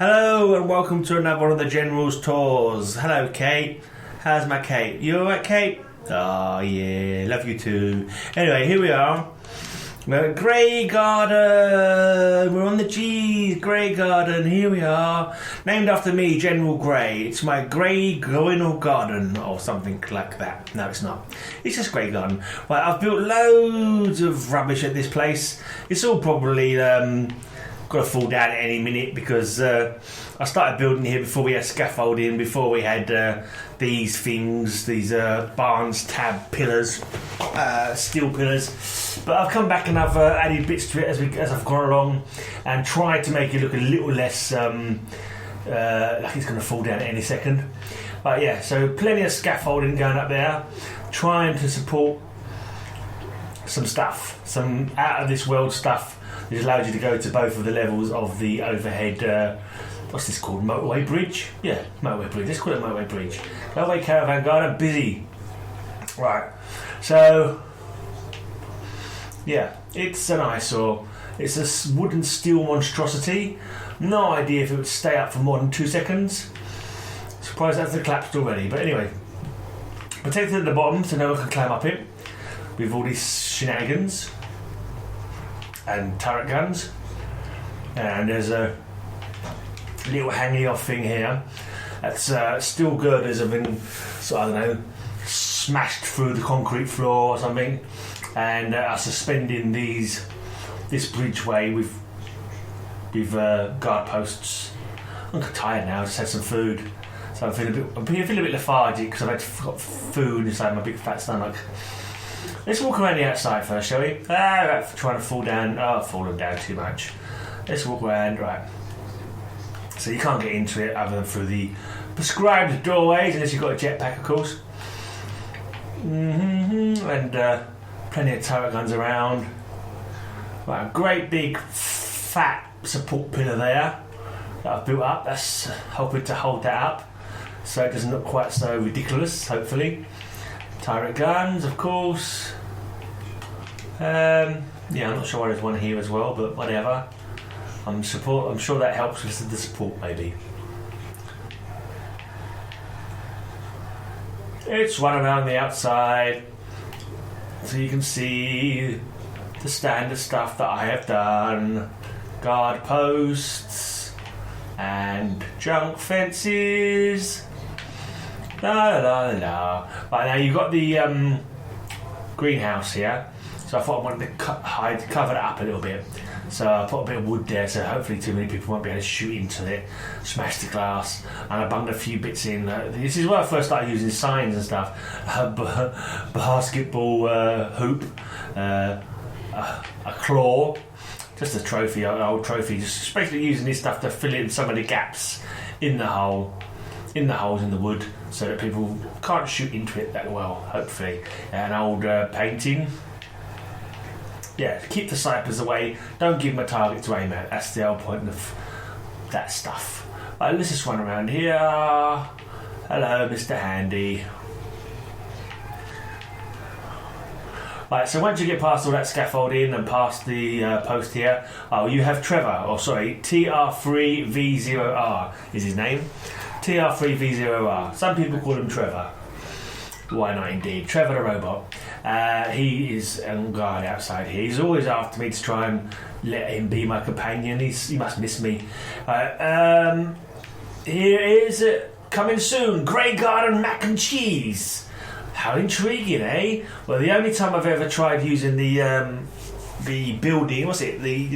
Hello and welcome to another one of the General's Tours. Hello, Kate. How's my Kate? You alright, Kate? Oh, yeah. Love you too. Anyway, here we are. We're at Graygarden. We're on the G's. Graygarden. Here we are. Named after me, General Grey. It's my Graygarden garden or something like that. No, it's not. It's just Graygarden. Right, I've built loads of rubbish at this place. It's all probably got to fall down at any minute because I started building here before we had scaffolding, before we had these things, these barns tab pillars, steel pillars. But I've come back and I've added bits to it as I've gone along and tried to make it look a little less like it's going to fall down at any second. But yeah, so plenty of scaffolding going up there, trying to support some stuff, some out of this world stuff. It allows you to go to both of the levels of the overhead, what's this called, motorway bridge? Yeah, motorway bridge, let's call it motorway bridge. Motorway caravan garden, busy. Right, so, yeah, it's an eyesore. It's a wooden steel monstrosity. No idea if it would stay up for more than 2 seconds. Surprised that's collapsed already, but anyway. Protected at the bottom so no one can climb up it with all these shenanigans. And turret guns, and there's a little hanging off thing here that's steel girders have been smashed through the concrete floor or something, and are suspending this bridgeway with guard posts. I'm tired now. I just had some food, so I'm feeling a bit lethargic because I've got food inside my big fat stomach. Let's walk around the outside first, shall we? Trying to fall down. Oh, I've fallen down too much. Let's walk around, right. So you can't get into it other than through the prescribed doorways, unless you've got a jetpack, of course. And plenty of turret guns around. Right, a great big fat support pillar there that I've built up. That's hoping to hold that up so it doesn't look quite so ridiculous, hopefully. Turret guns, of course. I'm not sure why there's one here as well, but whatever. I'm sure that helps with the support, maybe. Let's run around the outside so you can see the standard stuff that I have done. Guard posts and junk fences. La la la. Right, now you've got the greenhouse here, so I thought I wanted to cover it up a little bit. So I put a bit of wood there, so hopefully too many people won't be able to shoot into it, smash the glass, and I bunged a few bits in. This is where I first started using signs and stuff. Basketball hoop, a claw, just a trophy, an old trophy, just basically using this stuff to fill in some of the gaps in the holes in the wood, so that people can't shoot into it that well, hopefully. An old painting. Yeah, keep the snipers away, don't give them a target to aim at. That's the whole point of that stuff. Right, let's just run around here. Hello, Mr. Handy. Right, so once you get past all that scaffolding and past the post here, you have TR3V0R is his name. TR3V0R. Some people call him Trevor. Why not indeed? Trevor the robot. He is on guard outside here. He's always after me to try and let him be my companion. He must miss me. Here is coming soon, Graygarden mac and cheese. How intriguing, eh? Well, the only time I've ever tried using the building, what's it? The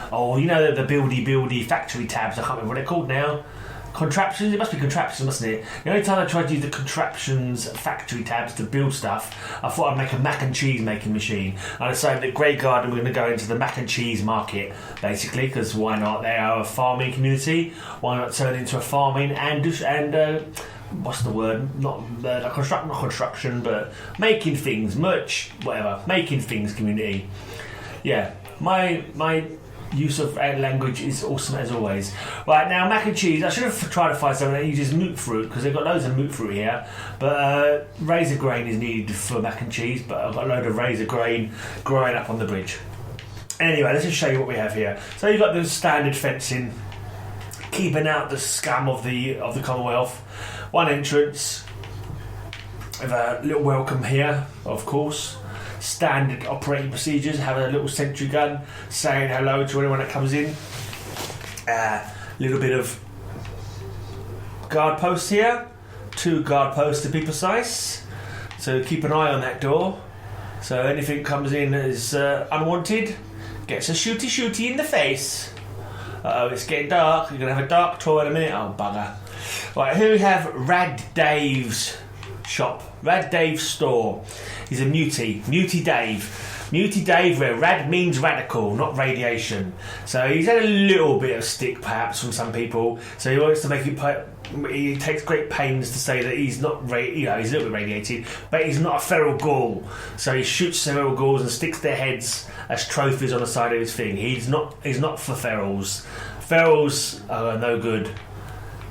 buildy factory tabs. I can't remember what they're called now. Contraptions? It must be contraptions, mustn't it? The only time I tried to use the contraptions factory tabs to build stuff, I thought I'd make a mac and cheese making machine. And I decided that Graygarden we're going to go into the mac and cheese market, basically, because why not? They are a farming community. Why not turn into a farming and what's the word? Not construction, but making things, merch, whatever. Making things community. Yeah, my use of language is awesome as always. Right, now mac and cheese. I should have tried to find something that uses moot fruit, because they've got loads of moot fruit here. But razor grain is needed for mac and cheese, but I've got a load of razor grain growing up on the bridge. Anyway, let's just show you what we have here. So you've got the standard fencing keeping out the scum of the Commonwealth. One entrance with a little welcome here, of course. Standard operating procedures. Have a little sentry gun saying hello to anyone that comes in. Little bit of guard posts here. 2 guard posts to be precise. So keep an eye on that door. So anything comes in that is unwanted, gets a shooty in the face. It's getting dark. You're going to have a dark tour in a minute. Oh, bugger. Right, here we have Rad Dave's shop. Rad Dave's store. He's a mutie. Mutie Dave. Mutie Dave, where rad means radical, not radiation. So he's had a little bit of stick, perhaps, from some people. So he wants to make it... He takes great pains to say that he's not... he's a little bit radiated, but he's not a feral ghoul. So he shoots feral ghouls and sticks their heads as trophies on the side of his thing. He's not for ferals. Ferals are no good.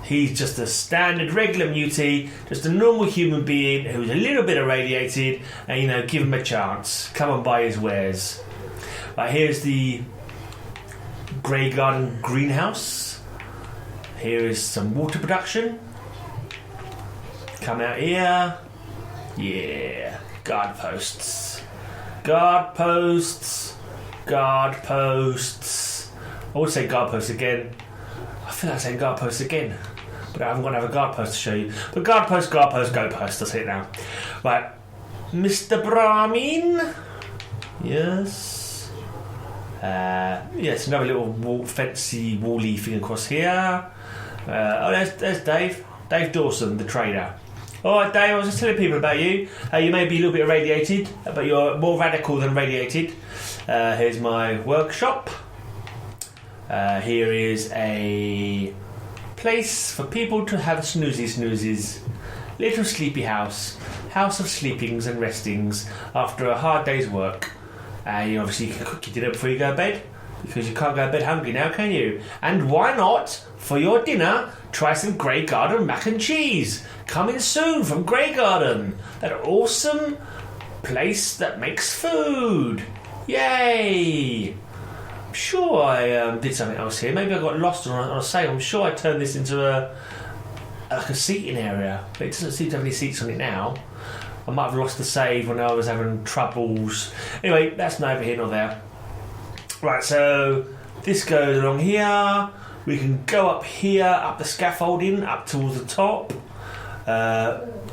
He's just a standard, regular mutie, just a normal human being who's a little bit irradiated, and, give him a chance. Come and buy his wares. Right, here's the Graygarden greenhouse. Here is some water production. Come out here. Yeah, guard posts. Guard posts. Guard posts. I would say guard posts again. I feel like saying guard posts again. But I haven't got another guard post to show you. But guard post, go post. That's it now. Right. Mr. Brahmin. Yes. Yes, another little fancy wally thing across here. There's Dave. Dave Dawson, the trader. Alright, Dave, I was just telling people about you. You may be a little bit irradiated, but you're more radical than radiated. Here's my workshop. Here is a place for people to have snoozes. Little sleepy house of sleepings and restings after a hard day's work. Obviously you can cook your dinner before you go to bed, because you can't go to bed hungry now, can you? And why not, for your dinner, try some Graygarden mac and cheese. Coming soon from Graygarden, that awesome place that makes food. Yay! I'm sure I did something else here. Maybe I got lost on a sale. I'm sure I turned this into a seating area, but it doesn't seem to have any seats on it now. I might have lost the save when I was having troubles. Anyway, that's neither here nor there. Right, so this goes along here. We can go up here, up the scaffolding, up towards the top.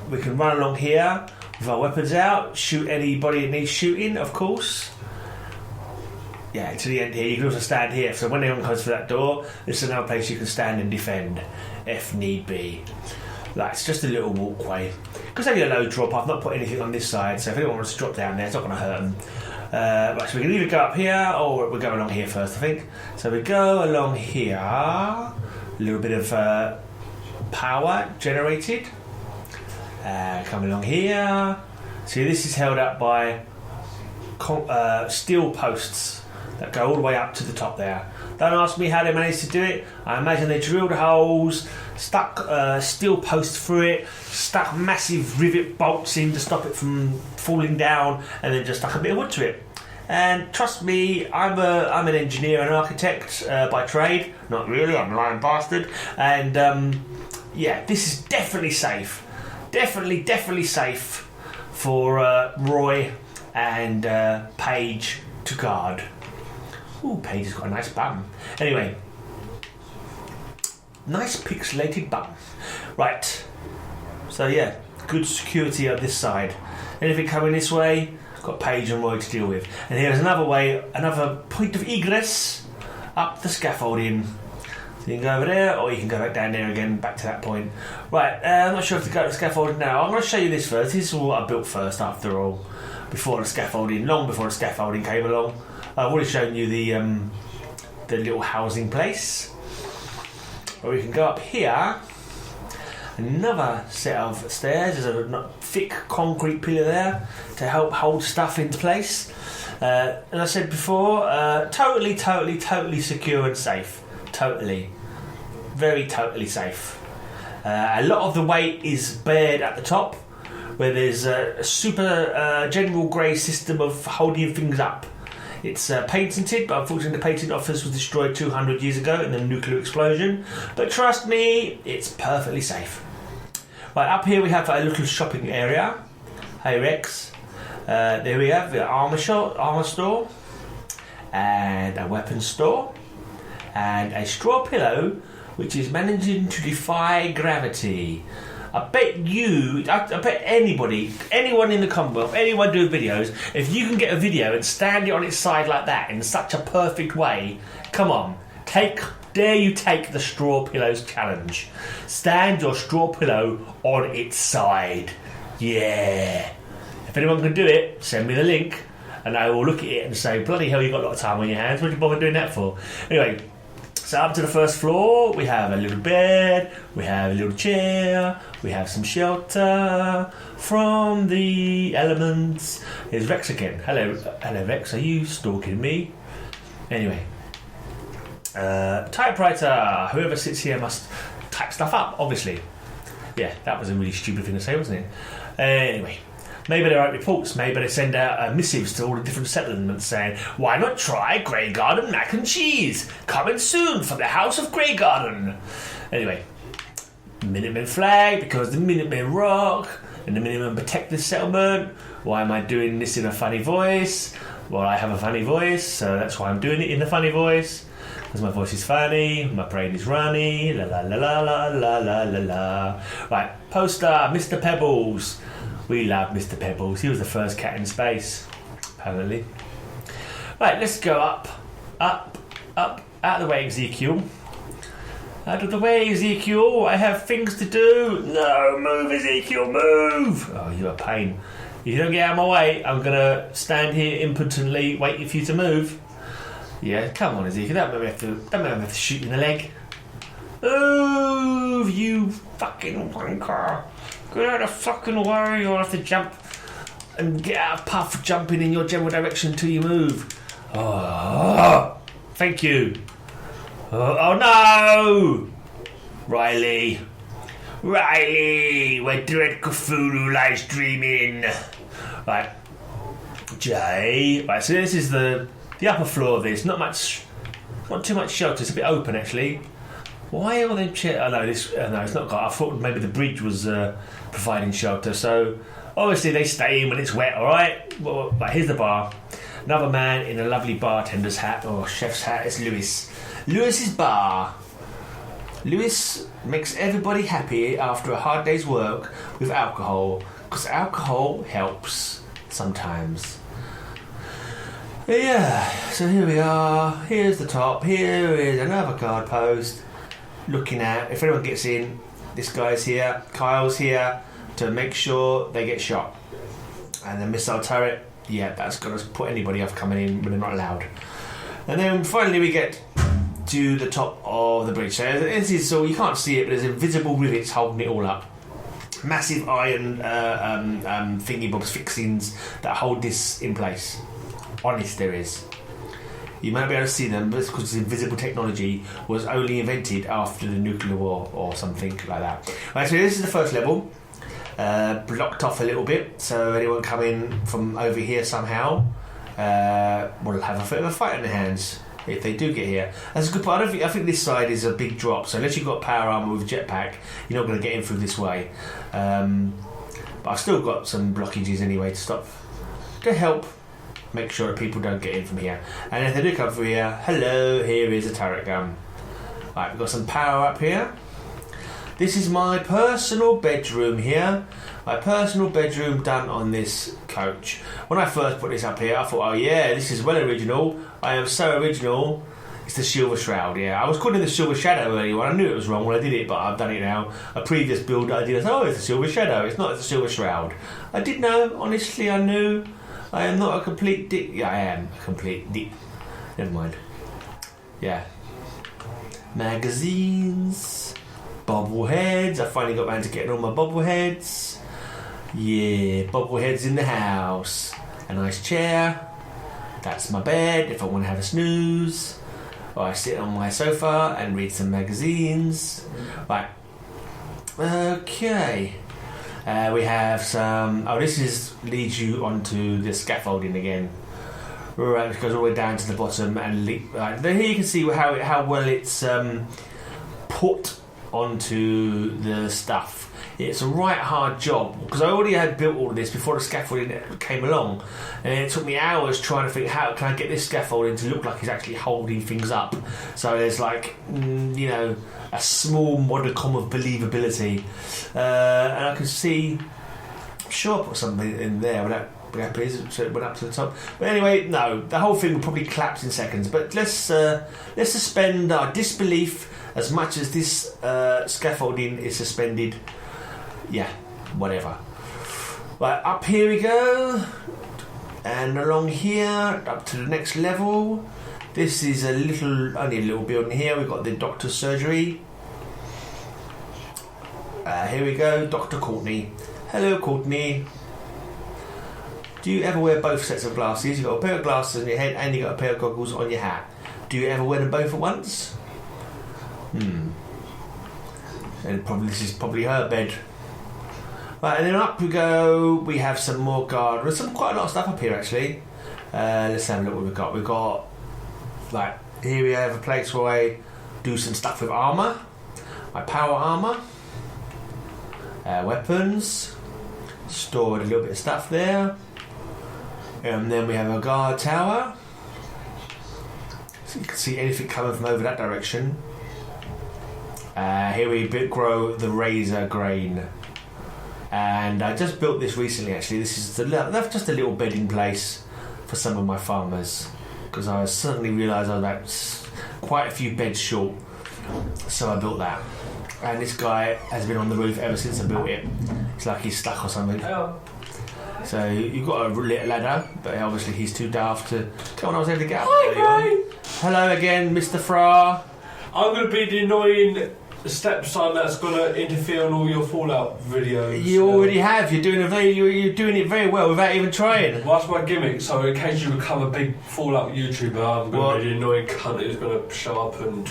We can run along here with our weapons out, shoot anybody that needs shooting, of course. Yeah, to the end here. You can also stand here. So when anyone comes through that door, this is another place you can stand and defend, if need be. That's just a little walkway. Because only a low drop, I've not put anything on this side, so if anyone wants to drop down there, it's not going to hurt them. Right, so we can either go up here, or we'll go along here first, I think. So we go along here. A little bit of power generated. Come along here. See, this is held up by steel posts that go all the way up to the top there. Don't ask me how they managed to do it. I imagine they drilled holes, stuck steel posts through it, stuck massive rivet bolts in to stop it from falling down, and then just stuck a bit of wood to it. And trust me, I'm an engineer and architect by trade. Not really, I'm a lying bastard. And yeah, this is definitely safe. Definitely safe for Roy and Paige to guard. Ooh, Paige has got a nice bum. Anyway, nice pixelated bum. Right, so yeah, good security on this side. Anything coming this way, got Paige and Roy to deal with. And here's another way, another point of egress up the scaffolding. So you can go over there, or you can go back down there again, back to that point. Right, I'm not sure if to go to the scaffolding now. I'm going to show you this first. This is what I built first, after all. Before the scaffolding, long before the scaffolding came along. I've already shown you the little housing place. Or we can go up here. Another set of stairs. There's a thick concrete pillar there to help hold stuff into place. As I said before, totally secure and safe. Totally. Very totally safe. A lot of the weight is bared at the top, where there's a super general grey system of holding things up. It's patented, but unfortunately the patent office was destroyed 200 years ago in a nuclear explosion. But trust me, it's perfectly safe. Right, up here we have a little shopping area. Hey Rex. There we have the armour store, and a weapons store, and a straw pillow which is managing to defy gravity. I bet anyone in the Commonwealth, anyone doing videos, if you can get a video and stand it on its side like that in such a perfect way, come on, dare you take the straw pillows challenge. Stand your straw pillow on its side. Yeah. If anyone can do it, send me the link and I will look at it and say, bloody hell, you've got a lot of time on your hands. What did you bother doing that for? Anyway, so up to the first floor, we have a little bed, we have a little chair, we have some shelter from the elements. Here's Rex again. Hello Rex, are you stalking me? Anyway, typewriter. Whoever sits here must type stuff up, obviously. Yeah, that was a really stupid thing to say, wasn't it? Anyway. Maybe they write reports, maybe they send out missives to all the different settlements saying, why not try Graygarden mac and cheese? Coming soon from the House of Graygarden. Anyway, Minutemen flag, because the Minutemen rock, and the Minutemen protect this settlement. Why am I doing this in a funny voice? Well, I have a funny voice, so that's why I'm doing it in a funny voice. Because my voice is funny, my brain is runny, la la la la la la la la la. Right, poster, Mr. Pebbles. We love Mr. Pebbles. He was the first cat in space, apparently. Right, let's go up. Out of the way, Ezekiel. Out of the way, Ezekiel. I have things to do. No, move, Ezekiel, move. Oh, you're a pain. If you don't get out of my way, I'm going to stand here impotently waiting for you to move. Yeah, come on, Ezekiel. Don't make me have to shoot you in the leg. Move, you fucking wanker. Get out of the fucking way, you'll have to jump and get out of path for jumping in your general direction until you move. Oh, thank you. Oh no! Riley, we're doing Cthulhu live streaming. Right, Jay. Right, so this is the upper floor of this. Not too much shelter. It's a bit open actually. Why are they chairs? Oh no, no, it's not got. I thought maybe the bridge was providing shelter. So obviously they stay in when it's wet. All right. Well, here's the bar. Another man in a lovely bartender's hat or chef's hat. It's Lewis. Lewis's bar. Lewis makes everybody happy after a hard day's work with alcohol, because alcohol helps sometimes. Yeah. So here we are. Here's the top. Here is another guard post. Looking at, if anyone gets in, this guy's here, Kyle's here to make sure they get shot. And the missile turret, yeah, that's got to put anybody off coming in when they're not allowed. And then finally we get to the top of the bridge. So this is, so you can't see it, but there's invisible rivets holding it all up. Massive iron thingy bobs fixings that hold this in place. Honest, there is. You might be able to see them, but it's because invisible technology was only invented after the nuclear war or something like that. Right, so this is the first level, blocked off a little bit, so anyone coming from over here somehow will have a bit of a fight on their hands if they do get here. That's a good part. I think this side is a big drop, so unless you've got power armor with a jetpack, you're not going to get in through this way. But I've still got some blockages anyway to help make sure that people don't get in from here. And if they do come through here, hello, here is a turret gun. Right, we've got some power up here. This is my personal bedroom here. My personal bedroom done on this coach. When I first put this up here, I thought, oh yeah, this is well original. I am so original. It's the Silver Shroud, yeah. I was calling it the Silver Shadow earlier on. I knew it was wrong when I did it, but I've done it now. A previous build I did, I thought, oh, it's the Silver Shadow. It's not, it's the Silver Shroud. I did know, honestly, I knew. I am not a complete dick. Yeah, I am a complete dick. Never mind. Yeah. Magazines. Bobbleheads. I finally got around to getting all my bobbleheads. Yeah, bobbleheads in the house. A nice chair. That's my bed if I want to have a snooze. Or I sit on my sofa and read some magazines. Right. Okay. We have some. Oh, this leads you onto the scaffolding again. Right, which goes all the way down to the bottom and right. Then here you can see how well it's put onto the stuff. It's a right hard job because I already had built all of this before the scaffolding came along, and it took me hours trying to think how can I get this scaffolding to look like it's actually holding things up. So there's like a small modicum of believability, and I can see. I'm sure I put something in there without. So it went up to the top. But anyway, no, the whole thing will probably collapse in seconds. But let's suspend our disbelief as much as this scaffolding is suspended. Yeah, whatever. Right, up here we go, and along here up to the next level. This is only a little building here. We've got the doctor's surgery. Here we go, Dr. Courtney. Hello, Courtney. Do you ever wear both sets of glasses? You've got a pair of glasses on your head and you've got a pair of goggles on your hat. Do you ever wear them both at once? And this is probably her bed. Right, and then up we go. We have some more guard. There's quite a lot of stuff up here actually. Let's have a look what we've got. We've got here we have a place where I do some stuff with armour. My power armour. Weapons. Stored a little bit of stuff there. And then we have a guard tower. So you can see anything coming from over that direction. Here we grow the razor grain. And I just built this recently actually. This is just a little bedding place for some of my farmers. Because I suddenly realised I was about quite a few beds short. So I built that. And this guy has been on the roof ever since I built it. It's like he's stuck or something. Oh. So you've got a little ladder, but obviously he's too daft to... Come on, I was able to get up. Hi, Ray! Hello again, Mr. Fra. I'm going to be the annoying stepson that's going to interfere on all your Fallout videos. You already have. You're doing it very well without even trying. Well, that's my gimmick. So in case you become a big Fallout YouTuber, I'm going to be the annoying cunt who's going to show up and.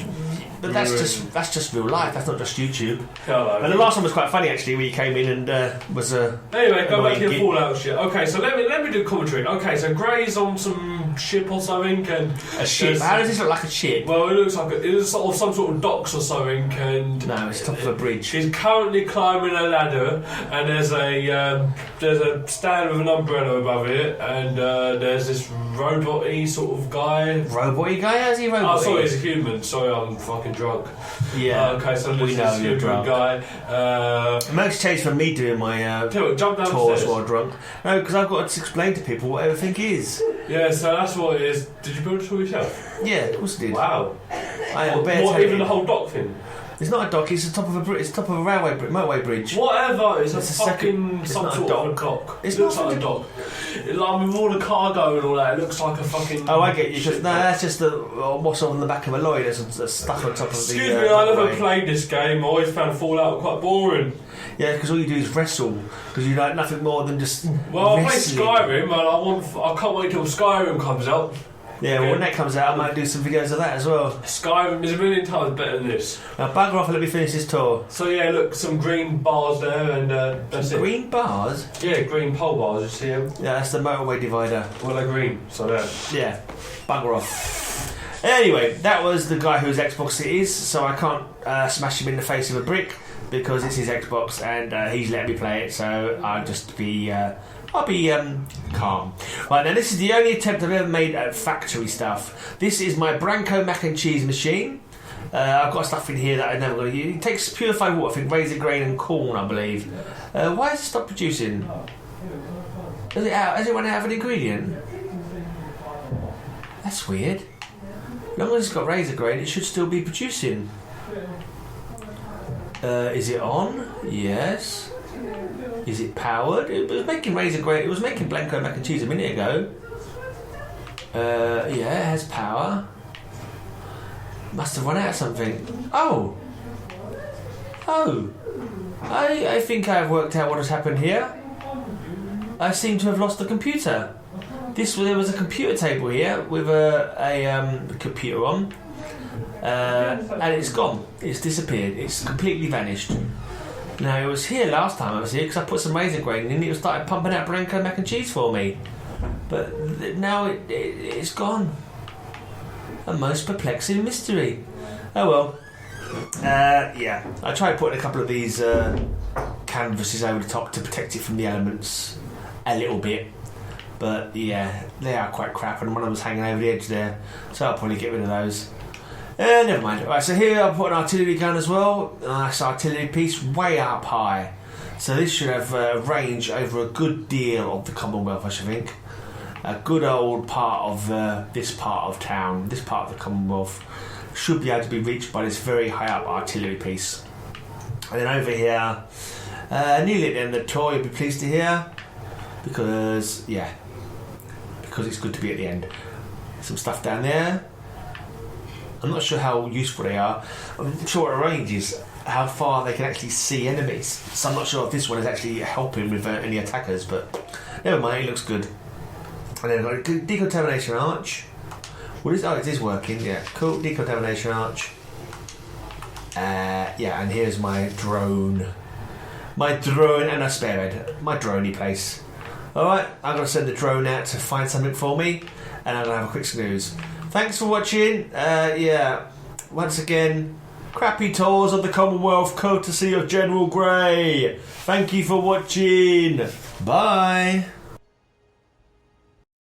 But that's just real life. That's not just YouTube. Hello. And the last one was quite funny actually, where you came in and was a. Anyway, go back to your Fallout shit. Okay, so let me do commentary. Okay, so Gray's on some ship or something, and a ship. How does this look like a ship? Well, it looks like it's sort of some sort of docks or something, and no, it's top of a bridge. He's currently climbing a ladder, and there's a stand with an umbrella above it, and there's this robot-y sort of guy. Robot-y guy? How's he robot-y? Oh, sorry, he's a human. Sorry, I'm fucking drunk. Yeah. Okay, so we this know is you're human drunk. Guy. It makes a change from me doing my jump downstairs. tours while drunk. No, because I've got to explain to people what everything is. Yeah, so that's what it is. Did you build it for yourself? Yeah, of course I did. Wow. What, even the whole dock thing? It's not a dock. It's the top of a bridge. It's the top of a motorway bridge. Whatever. It's a fucking some sort of a dock. It looks like a dock. Like with all the cargo and all that, it looks like a fucking. Oh, I get you. No, that's just what's on the back of a lorry. There's stuff on top of the. Excuse me, I never played this game. I always found Fallout quite boring. Yeah, because all you do is wrestle. Because you like nothing more than just. Well, wrestling. I play Skyrim, and I can't wait till Skyrim comes out. Yeah, well, when that comes out, I might do some videos of that as well. Skyrim is a million times better than this. Now, bugger off and let me finish this tour. So, yeah, look, some green bars there, and that's it. Green bars? Yeah, green pole bars, you see them? Yeah, that's the motorway divider. Well, they're green, so there. Yeah, bugger off. Anyway, that was the guy whose Xbox it is, so I can't smash him in the face with a brick because it's his Xbox and he's let me play it, so I'll just be... I'll be calm. Right, now this is the only attempt I've ever made at factory stuff. This is my Branco mac and cheese machine. I've got stuff in here that I'm never going to use. It takes purified water, I think, razor grain and corn, I believe. Why has it stopped producing? Is it out? Has it run out of an ingredient? That's weird. As long as it's got razor grain, it should still be producing. Is it on? Yes. Is it powered? It was making razor grain. It was making Blanco mac and cheese a minute ago. Yeah, it has power. Must have run out of something. Oh. I think I've worked out what has happened here. I seem to have lost the computer. There was a computer table here with a computer on, and it's gone. It's disappeared. It's completely vanished. Now, it was here last time I was here because I put some razor grain in it. It started pumping out Branco mac and cheese for me. But now it's gone. A most perplexing mystery. Oh well. Yeah, I tried putting a couple of these canvases over the top to protect it from the elements a little bit. But yeah, they are quite crap, and one of them was hanging over the edge there. So I'll probably get rid of those. Never mind. Right, so here I'll put an artillery gun as well. A nice artillery piece way up high. So this should have range over a good deal of the Commonwealth, I should think. A good old part of this part of town, this part of the Commonwealth, should be able to be reached by this very high up artillery piece. And then over here, nearly at the end of the tour, you'll be pleased to hear, because it's good to be at the end. Some stuff down there. I'm not sure how useful they are. I'm sure what the range is, how far they can actually see enemies. So I'm not sure if this one is actually helping with any attackers, but never mind, it looks good. And then I've got a decontamination arch. It is working, yeah. Cool, decontamination arch. Yeah, and here's my drone. My drone and a spare bed. My droney place. Alright, I'm going to send the drone out to find something for me, and I'm going to have a quick snooze. Thanks for watching. Yeah, once again, crappy tours of the Commonwealth courtesy of General Grey. Thank you for watching. Bye.